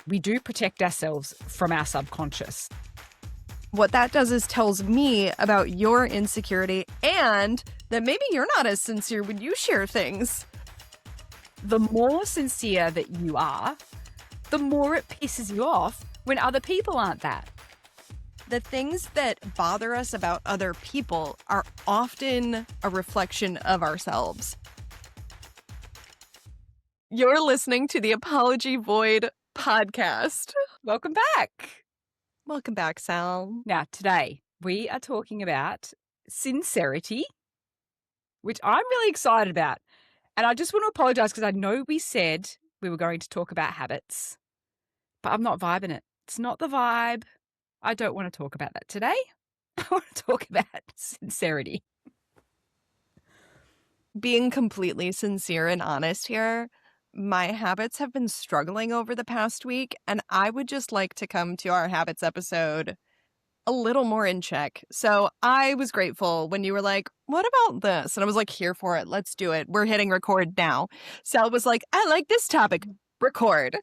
we do protect ourselves from our subconscious. What that does is tells me about your insecurity and that maybe you're not as sincere when you share things. The more sincere that you are, the more it pisses you off when other people aren't that. The things that bother us about other people are often a reflection of ourselves. You're listening to the Apology Void podcast. Welcome back. Welcome back, Sal. Now, today we are talking about sincerity, which I'm really excited about. And I just want to apologize because I know we said we were going to talk about habits, but I'm not vibing it. It's not the vibe. I don't want to talk about that today. I want to talk about sincerity. Being completely sincere and honest here, my habits have been struggling over the past week, and I would just like to come to our habits episode a little more in check. So I was grateful when you were like, what about this? And I was like, here for it. Let's do it. We're hitting record now. Sal was like, I like this topic. Record.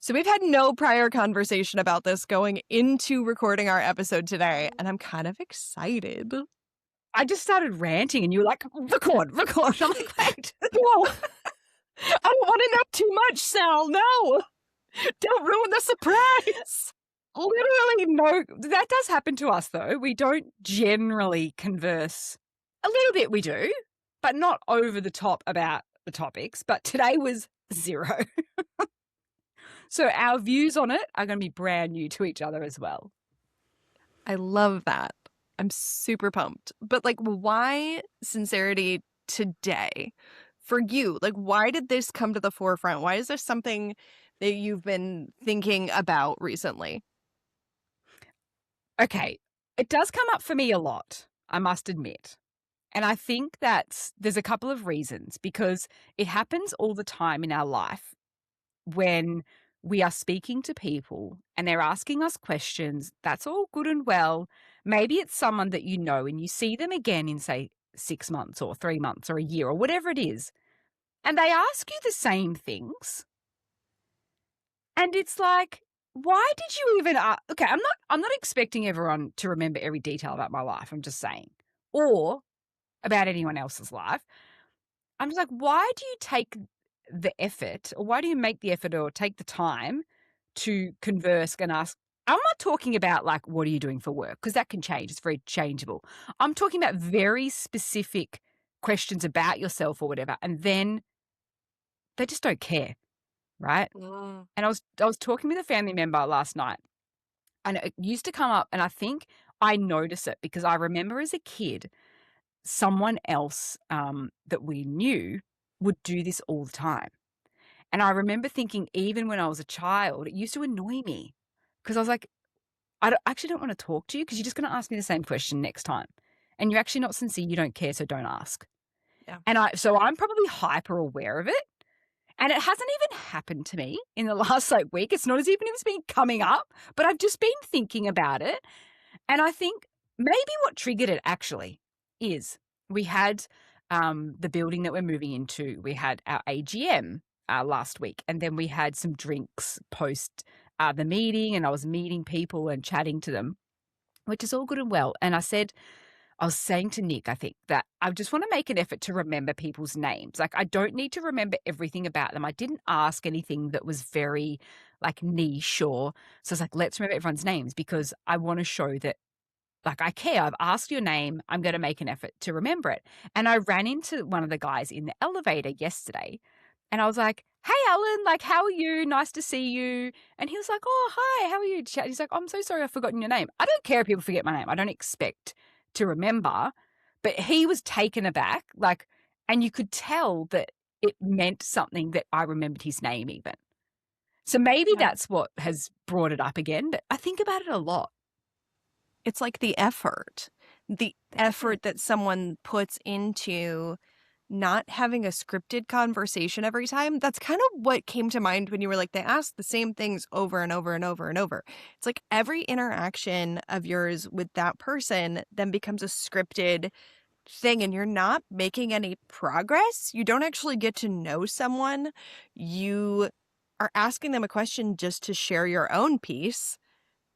So we've had no prior conversation about this going into recording our episode today, and I'm kind of excited. I just started ranting and you were like, record. I'm like, wait, whoa. I don't want to know too much, Sal. No. Don't ruin the surprise. Literally, no. That does happen to us, though. We don't generally converse. A little bit we do, but not over the top about the topics. But today was zero. So our views on it are going to be brand new to each other as well. I love that. I'm super pumped. But like, why sincerity today? For you, like, why did this come to the forefront? Why is this something that you've been thinking about recently? Okay, it does come up for me a lot, I must admit. And I think there's a couple of reasons, because it happens all the time in our life when we are speaking to people and they're asking us questions. That's all good and well. Maybe it's someone that you know and you see them again in, say, 6 months or 3 months or a year or whatever it is. And they ask you the same things. And it's like, why did you even ask? Okay, I'm not expecting everyone to remember every detail about my life, I'm just saying, or about anyone else's life. I'm just like, why do you take the effort, or why do you make the effort or take the time to converse and ask? I'm not talking about like, what are you doing for work? Because that can change. It's very changeable. I'm talking about very specific questions about yourself or whatever. And then they just don't care, right? Mm. And I was talking with a family member last night, and it used to come up, and I think I notice it because I remember as a kid, someone else that we knew would do this all the time. And I remember thinking, even when I was a child, it used to annoy me because I was like, actually don't want to talk to you because you're just going to ask me the same question next time. And you're actually not sincere. You don't care, so don't ask. Yeah. And so I'm probably hyper aware of it. And it hasn't even happened to me in the last week. It's not as even if it's been coming up, but I've just been thinking about it. And I think maybe what triggered it actually is we had the building that we're moving into. We had our AGM last week, and then we had some drinks post the meeting, and I was meeting people and chatting to them, which is all good and well. And I was saying to Nick, I think, that I just want to make an effort to remember people's names. Like, I don't need to remember everything about them. I didn't ask anything that was very like niche or so I was like, let's remember everyone's names because I want to show that like I care. I've asked your name. I'm going to make an effort to remember it. And I ran into one of the guys in the elevator yesterday and I was like, hey, Alan, like, how are you? Nice to see you. And he was like, oh, hi, how are you? He's like, I'm so sorry I've forgotten your name. I don't care if people forget my name. I don't expect to remember, but he was taken aback, like, and you could tell that it meant something that I remembered his name even. So maybe that's what has brought it up again, but I think about it a lot. It's like the effort that someone puts into not having a scripted conversation every time. That's kind of what came to mind when you were like, they ask the same things over and over and over and over. It's like every interaction of yours with that person then becomes a scripted thing and you're not making any progress. You don't actually get to know someone. You are asking them a question just to share your own piece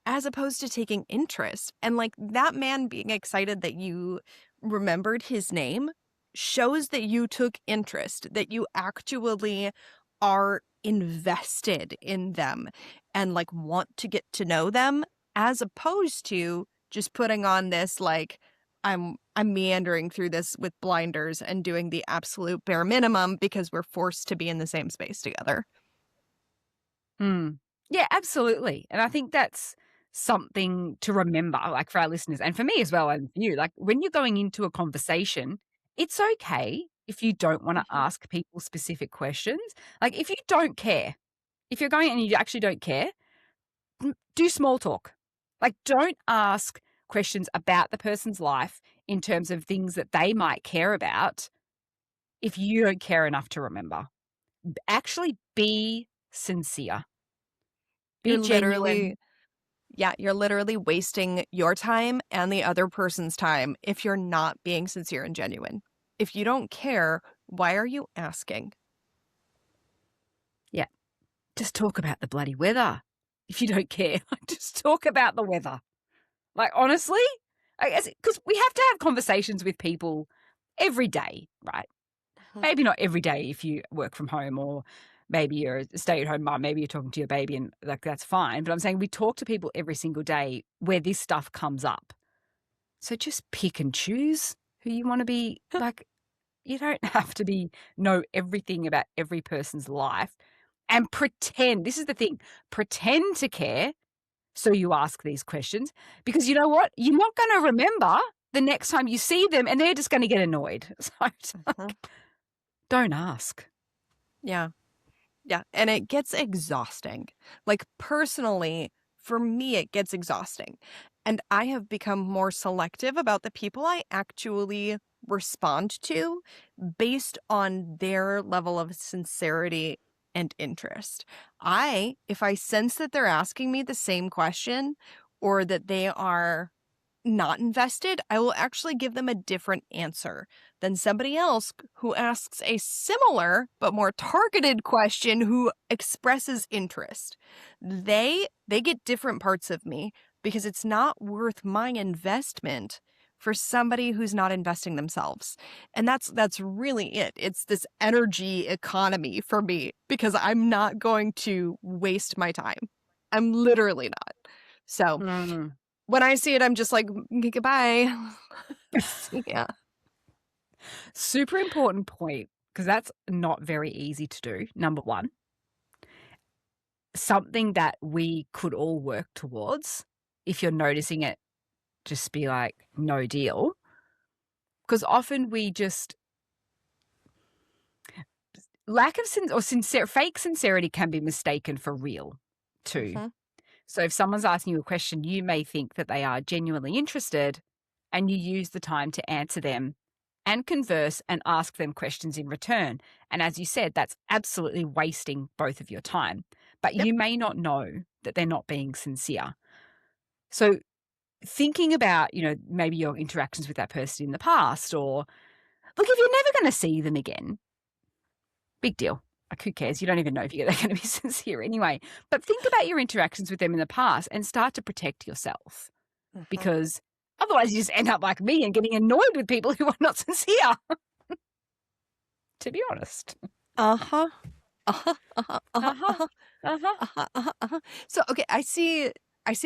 as opposed to taking interest. And like that man being excited that you remembered his name shows that you took interest, that you actually are invested in them and like want to get to know them, as opposed to just putting on this like I'm meandering through this with blinders and doing the absolute bare minimum because we're forced to be in the same space together. Mm. Yeah, absolutely. And I think that's something to remember, like for our listeners and for me as well, and for you. Like when you're going into a conversation, it's okay if you don't want to Mhm. ask people specific questions. Like if you don't care, if you're going and you actually don't care, do small talk. Like don't ask questions about the person's life in terms of things that they might care about if you don't care enough to remember. Actually be sincere, be You're genuine. literally Yeah, you're literally wasting your time and the other person's time if you're not being sincere and genuine. If you don't care, why are you asking? Yeah. Just talk about the bloody weather. If you don't care, just talk about the weather. Like, honestly, I guess because we have to have conversations with people every day, right? Mhm. Maybe not every day if you work from home or maybe you're a stay-at-home mum, maybe you're talking to your baby and like that's fine. But I'm saying we talk to people every single day where this stuff comes up. So just pick and choose who you want to be like. You don't have to know everything about every person's life and pretend. This is the thing. Pretend to care so you ask these questions because you know what? You're not going to remember the next time you see them and they're just going to get annoyed. So it's Mhm. like, don't ask. Yeah. Yeah. And it gets exhausting. Like, personally, for me, it gets exhausting. And I have become more selective about the people I actually respond to based on their level of sincerity and interest. If I sense that they're asking me the same question or that they are not invested, I will actually give them a different answer than somebody else who asks a similar but more targeted question who expresses interest. They get different parts of me because it's not worth my investment for somebody who's not investing themselves. And that's really it. It's this energy economy for me because I'm not going to waste my time. I'm literally not. So, Mm. when I see it, I'm just like, Goodbye. See ya." Super important point because that's not very easy to do. Number one, something that we could all work towards. If you're noticing it, just be like, no deal. Because often we just lack of fake sincerity can be mistaken for real too. Mhm. So if someone's asking you a question, you may think that they are genuinely interested and you use the time to answer them and converse and ask them questions in return. And as you said, that's absolutely wasting both of your time. But Yep. you may not know that they're not being sincere. So thinking about, maybe your interactions with that person in the past or look, if you're never going to see them again, big deal. Like, who cares? You don't even know if they're going to be sincere anyway. But think about your interactions with them in the past and start to protect yourself Mhm. because otherwise you just end up like me and getting annoyed with people who are not sincere, to be honest. Uh-huh. Uh-huh. Uh-huh. Uh-huh. Uh-huh. Uh-huh. Uh-huh. Uh-huh. Uh-huh. Uh-huh. So, okay, I see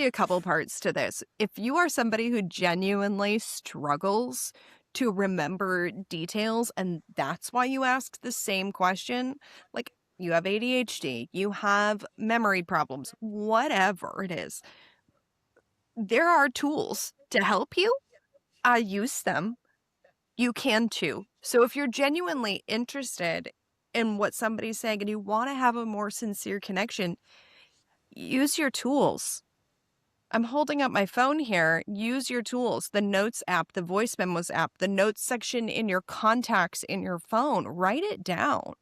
a couple parts to this. If you are somebody who genuinely struggles to remember details and that's why you ask the same question, like you have ADHD, you have memory problems, whatever it is, there are tools to help you. I use them. You can too. So if you're genuinely interested in what somebody's saying and you want to have a more sincere connection, use your tools. I'm holding up my phone here. Use your tools. The notes app, the voice memos app, the notes section in your contacts in your phone. Write it down.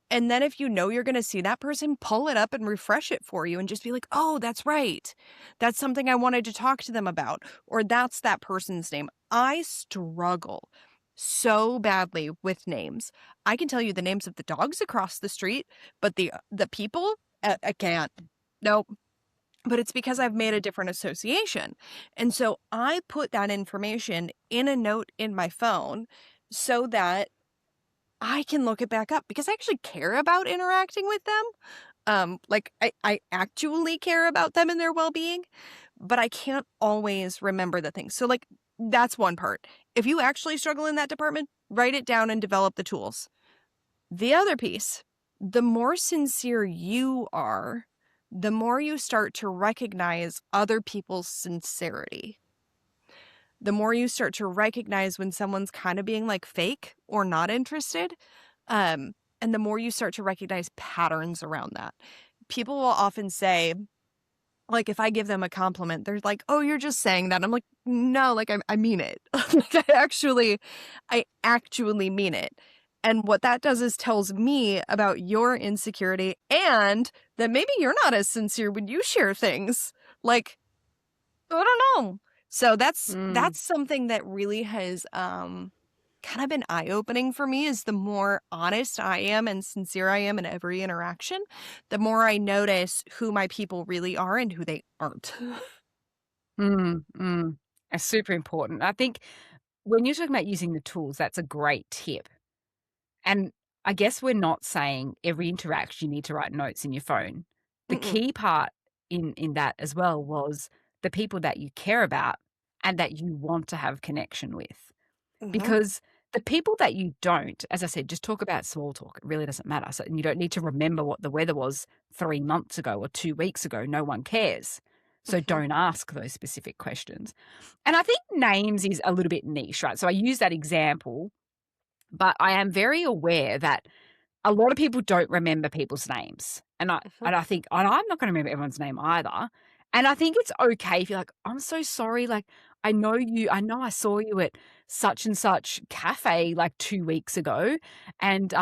And then if you know you're going to see that person, pull it up and refresh it for you and just be like, oh, that's right. That's something I wanted to talk to them about. Or that's that person's name. I struggle so badly with names. I can tell you the names of the dogs across the street, but the people, I can't. Nope. But it's because I've made a different association. And so I put that information in a note in my phone so that I can look it back up because I actually care about interacting with them. Like I actually care about them and their well-being, but I can't always remember the things. So like that's one part. If you actually struggle in that department, write it down and develop the tools. The other piece, the more sincere you are, the more you start to recognize other people's sincerity. The more you start to recognize when someone's kind of being like fake or not interested. And the more you start to recognize patterns around that. People will often say, like, if I give them a compliment, they're like, oh, you're just saying that. I'm like, no, like, I mean it. Like, I actually mean it. And what that does is tells me about your insecurity and that maybe you're not as sincere when you share things. Like, I don't know. So that's something that really has kind of been eye-opening for me is the more honest I am and sincere I am in every interaction, the more I notice who my people really are and who they aren't. It's super important. I think when you're talking about using the tools, that's a great tip. And I guess we're not saying every interaction you need to write notes in your phone. The Mm-mm. key part in that as well was the people that you care about and that you want to have connection with. Mm-hmm. Because the people that you don't, as I said, just talk about small talk. It really doesn't matter. So, and you don't need to remember what the weather was 3 months ago or 2 weeks ago. No one cares. So Mm-hmm. don't ask those specific questions. And I think names is a little bit niche, right? So I use that example, but I am very aware that a lot of people don't remember people's names. Mm-hmm. And I think and I'm not gonna remember everyone's name either. And I think it's okay if you're like, "I'm so sorry, like, I know I saw you at such and such cafe, like, 2 weeks ago, and,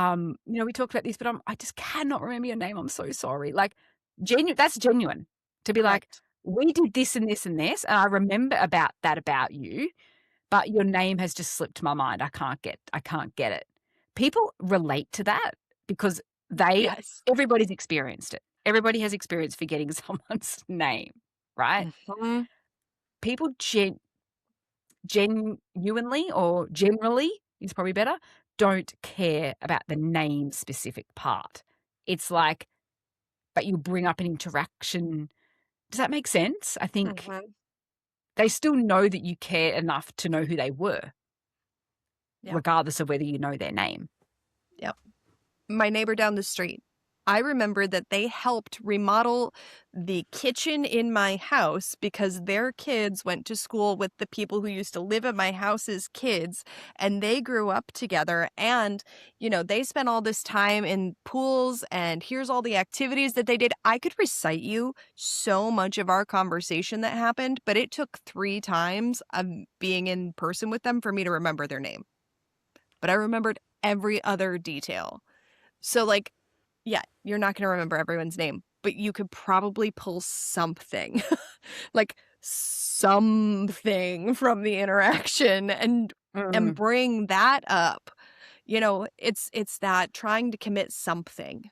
we talked about this, but I just cannot remember your name, I'm so sorry." Like, that's genuine to be like, Correct. "We did this and this and this, and I remember about that about you, but your name has just slipped my mind. I can't get it." People relate to that because they Yes. everybody's experienced it. Everybody has experienced forgetting someone's name, right? Mm-hmm. People genuinely or generally is probably better, don't care about the name specific part. It's like, but you bring up an interaction. Does that make sense? I think Mm-hmm. they still know that you care enough to know who they were, Yeah. regardless of whether you know their name. Yep. My neighbor down the street. I remember that they helped remodel the kitchen in my house because their kids went to school with the people who used to live at my house's kids and they grew up together and they spent all this time in pools and here's all the activities that they did. I could recite you so much of our conversation that happened, but it took 3 times of being in person with them for me to remember their name. But I remembered every other detail. So, like, yeah, you're not going to remember everyone's name, but you could probably pull something, like something from the interaction and Mm. bring that up. It's that trying to commit something.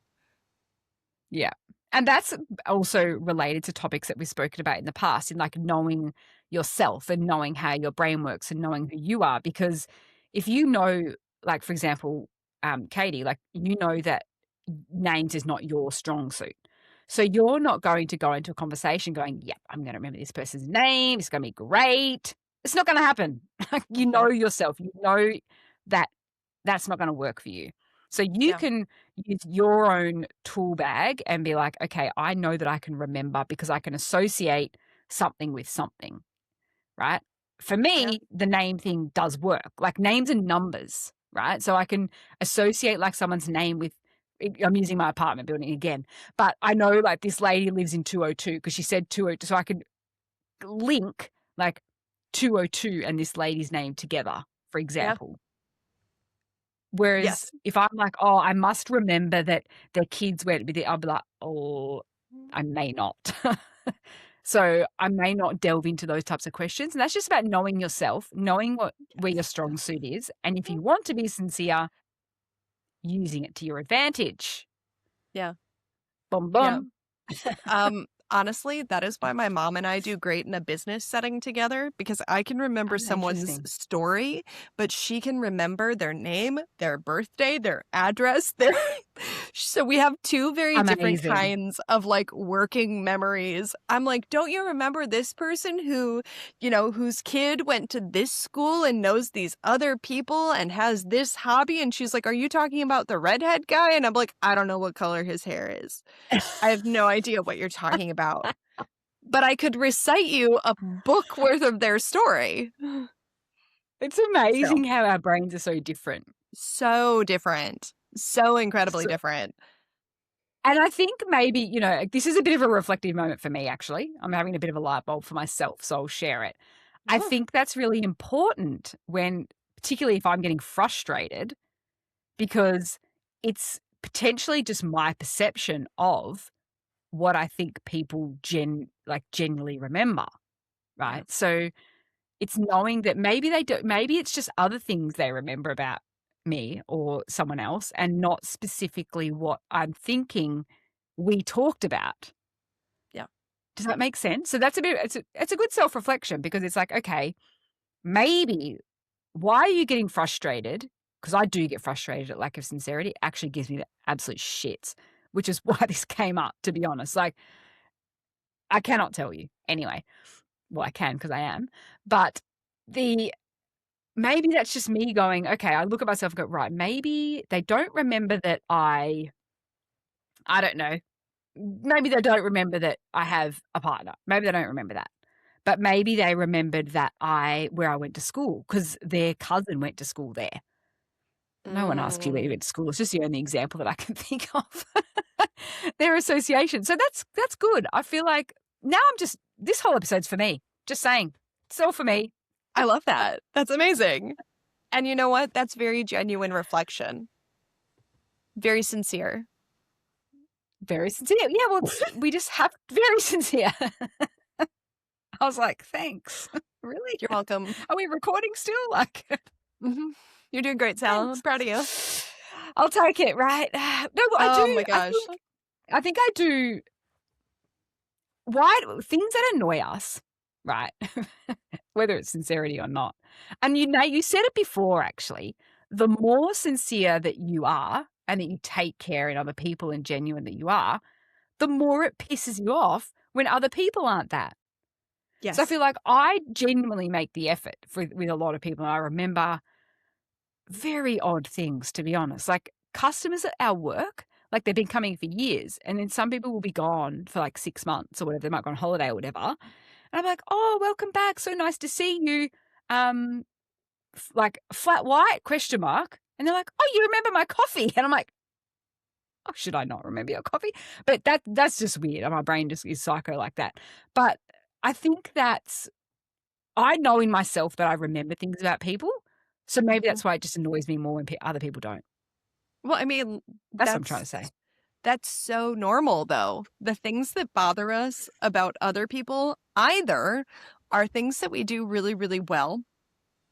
Yeah. And that's also related to topics that we've spoken about in the past, in like knowing yourself and knowing how your brain works and knowing who you are. Because if you know, like, for example, Katie, like, you know that names is not your strong suit. So you're not going to go into a conversation going, yep, I'm going to remember this person's name. It's going to be great. It's not going to happen. You Hmm. know yourself. You know that that's not going to work for you. So you Yeah. can use your own tool bag and be like, okay, I know that I can remember because I can associate something with something, right? For Yeah. me, the name thing does work, like names and numbers, right? So I can associate like someone's name with, I'm using my apartment building again, but I know like this lady lives in 202 because she said 202. So I could link like 202 and this lady's name together, for Yeah. example. Whereas Yes. if I'm like, "Oh, I must remember that their kids went with it," I'll be like, "Oh, I may not." So, I may not delve into those types of questions, and that's just about knowing yourself, knowing where your Yes. strong suit is, and if you want to be sincere, using it to your advantage. Yeah. Bum Yeah. bum. Honestly, that is why my mom and I do great in a business setting together because I can remember Oh, someone's interesting. story, but she can remember their name, their birthday, their address, their so we have two very different Amazing. kinds of like working memories. I'm like, don't you remember this person who, whose kid went to this school and knows these other people and has this hobby? And she's like, are you talking about the redhead guy? And I'm like, I don't know what color his hair is. I have no idea what you're talking about, but I could recite you a book worth of their story. It's So, amazing how our brains are so different. so different. So incredibly So different. and I think maybe, this is a bit of a reflective moment for me, actually. I'm having a bit of a light bulb for myself, so I'll share it. I Sure. think that's really important when particularly if I'm getting frustrated, because it's potentially just my perception of what I think people genuinely remember, Yeah. right? So it's knowing that maybe they do maybe it's just other things they remember about me or someone else and not specifically what I'm thinking we talked about. Yeah. Does that make sense? So that's it's a good self-reflection because it's like, okay, maybe why are you getting frustrated? Because I do get frustrated at lack of sincerity. It actually gives me the absolute shits, which is why this came up, to be honest. Like, I cannot tell you. Anyway, well, I can because I am. But the maybe that's just me going, okay, I look at myself and go, right, maybe they don't remember that I don't know, maybe they don't remember that I have a partner. Maybe they don't remember that. But maybe they remembered that where I went to school because their cousin went to school there. No one asks you where you Mm. went to school. It's just the only example that I can think of. Their association. So that's good. I feel like now this whole episode's for me. Just saying. It's all for me. I love that. That's amazing. And you know what? That's very genuine reflection. Very sincere. Very sincere. Yeah, well, we just have very sincere. I was like, thanks. Really? You're welcome. Are we recording still? Like, Hmm. You're doing great, Sal. I'm thanks. proud of you. I'll take it, right? No, I Oh my do. gosh. I think I do. Why things that annoy us, right? Whether it's sincerity or not. And you said it before, actually. The more sincere that you are and that you take care in other people and genuine that you are, the more it pisses you off when other people aren't that. So I Yes. feel like I genuinely make the effort with a lot of people. And I remember very odd things, to be honest. Like customers at our work, like they've been coming for years, and then some people will be gone for like 6 months or whatever. They might go on holiday or whatever. And I'm like, oh, welcome back. So nice to see you. Um, like flat white question mark. And they're like, oh, you remember my coffee? And I'm like, oh, should I not remember your coffee? But that's just weird. My brain just is psycho like that. But I think I know in myself that I remember things about people. So maybe Mhm. that's why it just annoys me more when other people don't. Well, I mean, That's what I'm trying to say. that's so normal though. The things that bother us about other people either are things that we do really, really well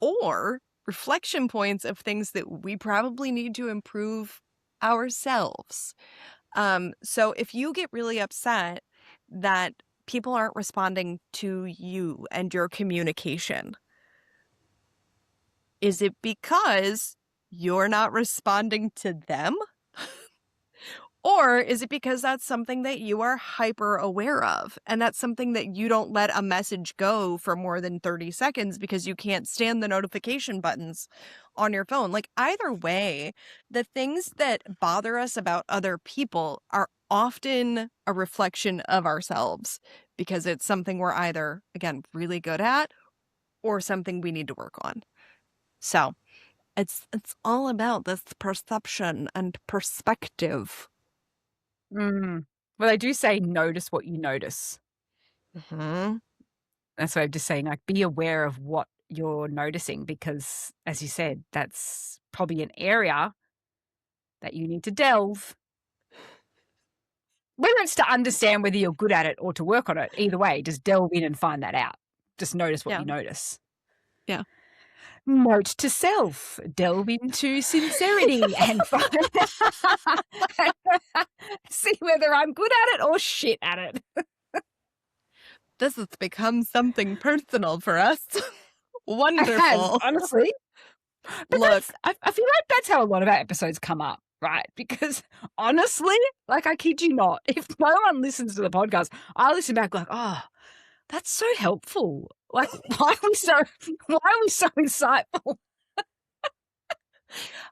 or reflection points of things that we probably need to improve ourselves. So if you get really upset that people aren't responding to you and your communication, is it because you're not responding to them? Or is it because that's something that you are hyper aware of? And that's something that you don't let a message go for more than 30 seconds because you can't stand the notification buttons on your phone. Like, either way, the things that bother us about other people are often a reflection of ourselves because it's something we're either, again, really good at or something we need to work on. So it's all about this perception and perspective. Mm. Well, they do say notice what you notice. Mhm. That's why I'm just saying, like, be aware of what you're noticing because, as you said, that's probably an area that you need to delve. Whether it's to understand whether you're good at it or to work on it, either way, just delve in and find that out. Just notice what Yeah. you notice. Yeah. Note to self, delve into sincerity and find see whether I'm good at it or shit at it. This has become something personal for us. It has, Wonderful. honestly. But Look, I feel like that's how a lot of our episodes come up, right? Because honestly, like I kid you not, if no one listens to the podcast, I listen back like, oh, that's so helpful. Like, why are we so insightful?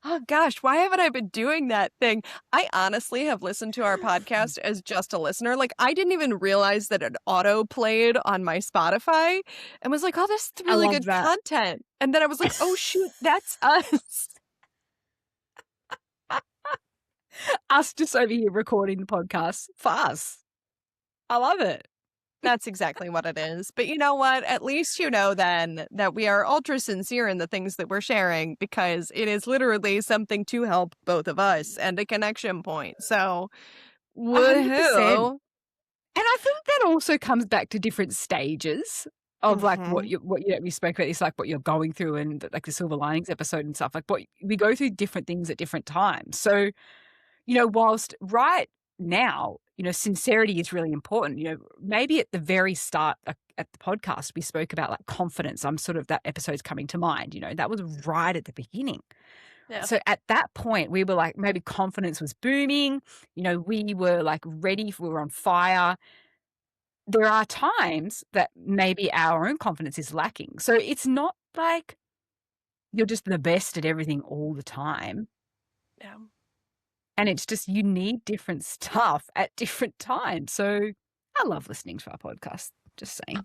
oh gosh, why haven't I been doing that thing? I honestly have listened to our podcast as just a listener. Like, I didn't even realize that it auto played on my Spotify and was like, oh, this is I really love good that. content. And then I was like, oh, shoot, that's us. Us just over here recording the podcast for us. I love it. That's exactly what it is. But you know what? At least you know then that we are ultra sincere in the things that we're sharing because it is literally something to help both of us and a connection point. So, 100%. woohoo. And I think that also comes back to different stages of like Mm-hmm. we spoke about this, like what you're going through and like the silver linings episode and stuff, like what we go through different things at different times. So, whilst right now, sincerity is really important, maybe at the very start at the podcast, we spoke about like confidence. I'm sort of that episode's coming to mind, that was right at the beginning. Yeah. So at that point, we were like, maybe confidence was booming, we were like ready, we were on fire. There are times that maybe our own confidence is lacking. So it's not like you're just the best at everything all the time. Yeah. And it's just you need different stuff at different times. So I love listening to our podcast. Just saying.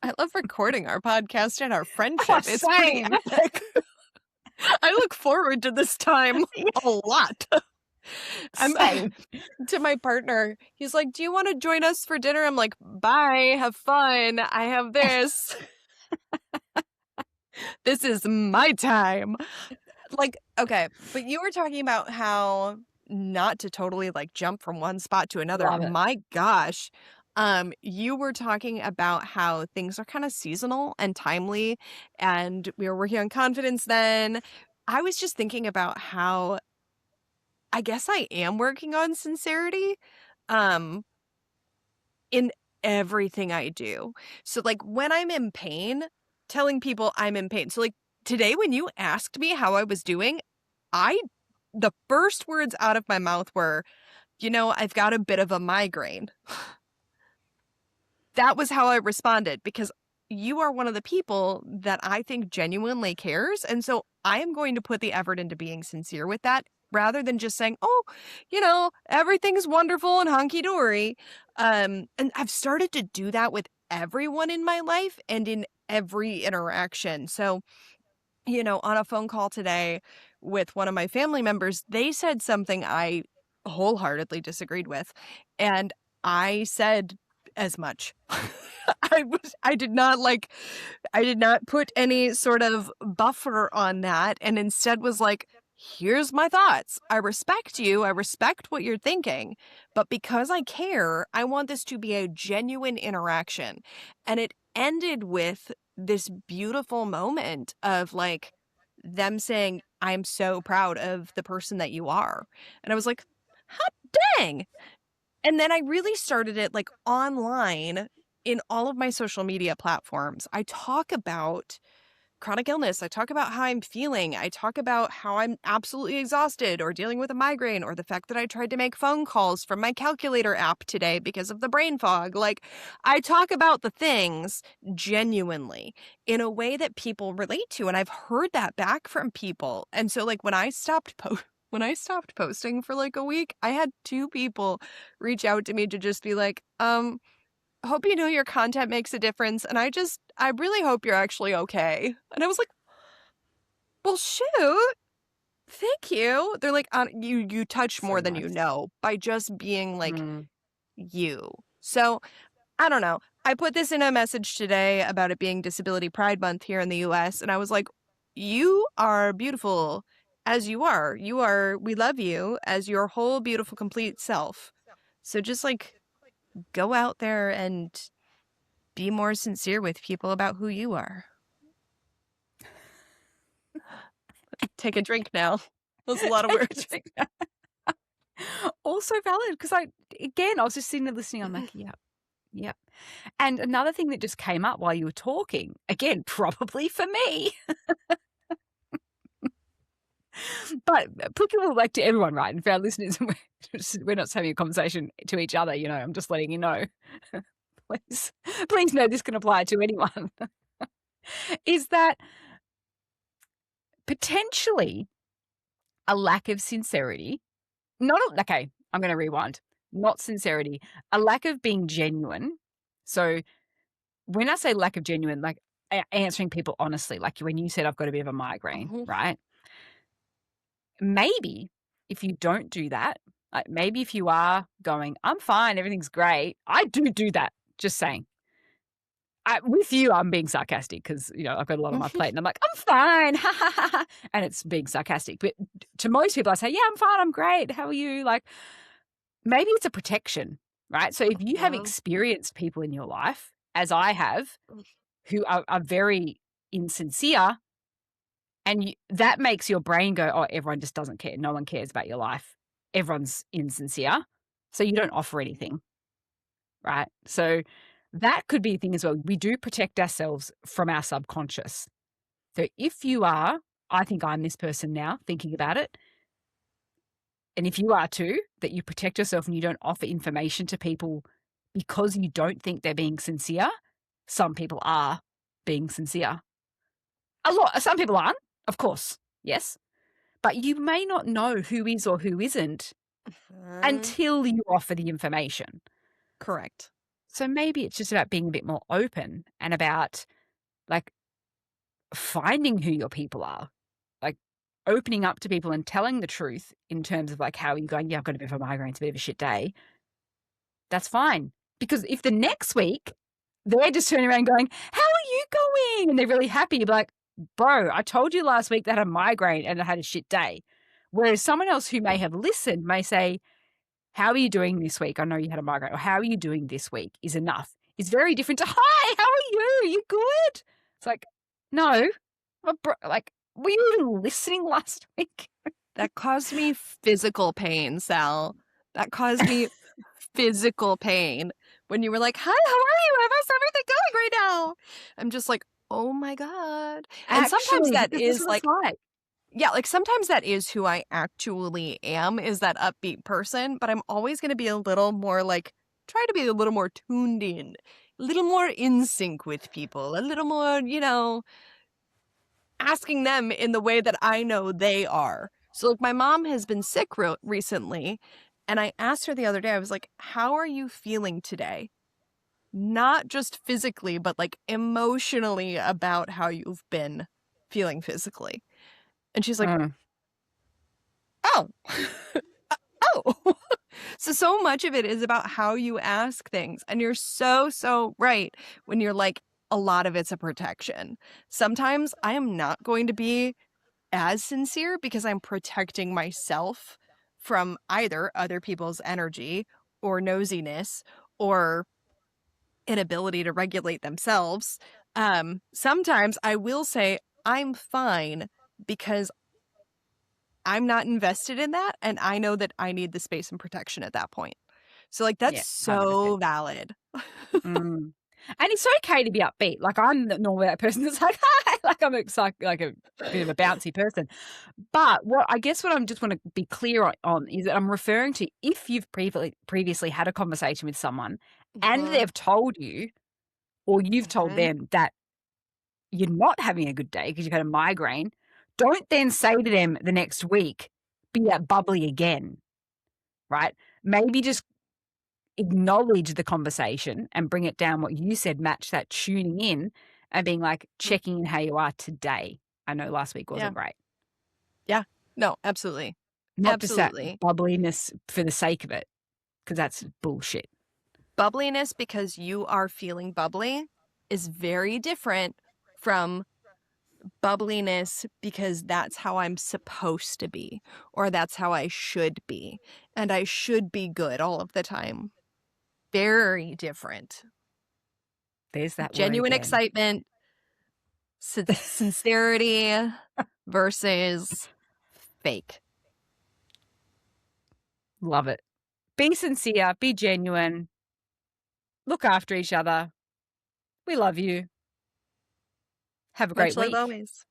I love recording our podcast and our friendship. Oh, It's pretty same. epic. I look forward to this time a lot. Same. To my partner, he's like, do you want to join us for dinner? I'm like, bye, have fun. I have this. This is my time. Like, okay, but you were talking about how not to totally like jump from one spot to another. Love it. My gosh. You were talking about how things are kind of seasonal and timely, and we were working on confidence then. I was just thinking about how I guess I am working on sincerity in everything I do. So like when I'm in pain, telling people I'm in pain. So like today when you asked me how I was doing, the first words out of my mouth were, I've got a bit of a migraine. That was how I responded because you are one of the people that I think genuinely cares. And so I am going to put the effort into being sincere with that rather than just saying, oh, everything's wonderful and hunky dory. And I've started to do that with everyone in my life and in every interaction. So, on a phone call today with one of my family members, they said something I wholeheartedly disagreed with. And I said as much. I did not put any sort of buffer on that and instead was like, here's my thoughts. I respect you. I respect what you're thinking. But because I care, I want this to be a genuine interaction. And it ended with this beautiful moment of like them saying, I'm so proud of the person that you are. And I was like, hot dang. And then I really started it like online in all of my social media platforms. I talk about chronic illness. I talk about how I'm feeling. I talk about how I'm absolutely exhausted or dealing with a migraine or the fact that I tried to make phone calls from my calculator app today because of the brain fog. Like I talk about the things genuinely in a way that people relate to. And I've heard that back from people. And so like when I stopped posting for like a week, I had 2 people reach out to me to just be like, hope you know your content makes a difference. And I really hope you're actually okay. And I was like, well, shoot. Thank you. They're like, you touch more So than you nice. know by just being like you. So I don't know. I put this in a message today about it being Disability Pride Month here in the US. And I was like, you are beautiful as you are. We love you as your whole beautiful, complete self. So just like go out there and be more sincere with people about who you are. Take a drink now. That was a lot of Take a words. drink. Also valid, because I was just sitting there listening. I'm like, yep, yep. And another thing that just came up while you were talking, again, probably for me, but applicable like to everyone, right? And for our listeners, we're not just having a conversation to each other. I'm just letting you know. Please know this can apply to anyone. Is that potentially a lack of sincerity? Okay, I'm going to rewind. Not sincerity, a lack of being genuine. So when I say lack of genuine, like answering people honestly, like when you said I've got a bit of a migraine, right? Maybe if you don't do that, like maybe if you are going, I'm fine, everything's great. I do that. Just saying. With you, I'm being sarcastic because, I've got a lot on my plate and I'm like, I'm fine. Ha, ha, ha, ha. And it's being sarcastic. But to most people, I say, yeah, I'm fine. I'm great. How are you? Like, maybe it's a protection, right? So if you have experienced people in your life, as I have, who are very insincere, and that makes your brain go, oh, everyone just doesn't care. No one cares about your life. Everyone's insincere. So you don't offer anything, right? So that could be a thing as well. We do protect ourselves from our subconscious. So if you are, I think I'm this person now thinking about it. And if you are too, that you protect yourself and you don't offer information to people because you don't think they're being sincere. Some people are being sincere. Some people aren't, of course, yes. But you may not know who is or who isn't until you offer the information. Correct. So maybe it's just about being a bit more open and about like finding who your people are, like opening up to people and telling the truth in terms of like, how are you going? Yeah, I've got a bit of a migraine. It's a bit of a shit day. That's fine. Because if the next week they're just turning around going, how are you going? And they're really happy. You're like, bro, I told you last week that I had a migraine and I had a shit day. Whereas someone else who may have listened may say, how are you doing this week? I know you had a migraine. Or how are you doing this week is enough. It's very different to, hi, how are you? You good? It's like, no. Like, were you even listening last week? That caused me physical pain, Sal. That caused me physical pain when you were like, hi, how are you? How's everything going right now? I'm just like, oh my God. And sometimes that is like, yeah, like sometimes that is who I actually am, is that upbeat person, but I'm always going to be a little more like, try to be a little more tuned in, a little more in sync with people, a little more, asking them in the way that I know they are. So like my mom has been sick recently, and I asked her the other day, I was like, how are you feeling today? Not just physically, but like emotionally about how you've been feeling physically. And she's like, oh, oh. So much of it is about how you ask things. And you're so right when you're like, a lot of it's a protection. Sometimes I am not going to be as sincere because I'm protecting myself from either other people's energy or nosiness or inability to regulate themselves. Sometimes I will say I'm fine because I'm not invested in that, and I know that I need the space and protection at that point. So like that's so 100%. valid. And it's okay to be upbeat. Like I'm normally that person that's like, hi, like I'm like a bit of a bouncy person. But what I just want to be clear on is that I'm referring to if you've previously had a conversation with someone and they've told you, or you've told them that you're not having a good day because you've had a migraine, don't then say to them the next week, be that bubbly again, right? Maybe just acknowledge the conversation and bring it down. What you said, match that tuning in and being like, checking in how you are today. I know last week wasn't great. Yeah. No, absolutely. Not just that bubbliness for the sake of it, because that's bullshit. Bubbliness because you are feeling bubbly is very different from bubbliness because that's how I'm supposed to be, or that's how I should be, and I should be good all of the time. Very different. There's that genuine word again. excitement, sincerity. versus fake. Love it. Be sincere, be genuine, look after each other. We love you. Have a great Much love week. always.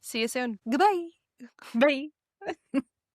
See you soon. Goodbye. Bye.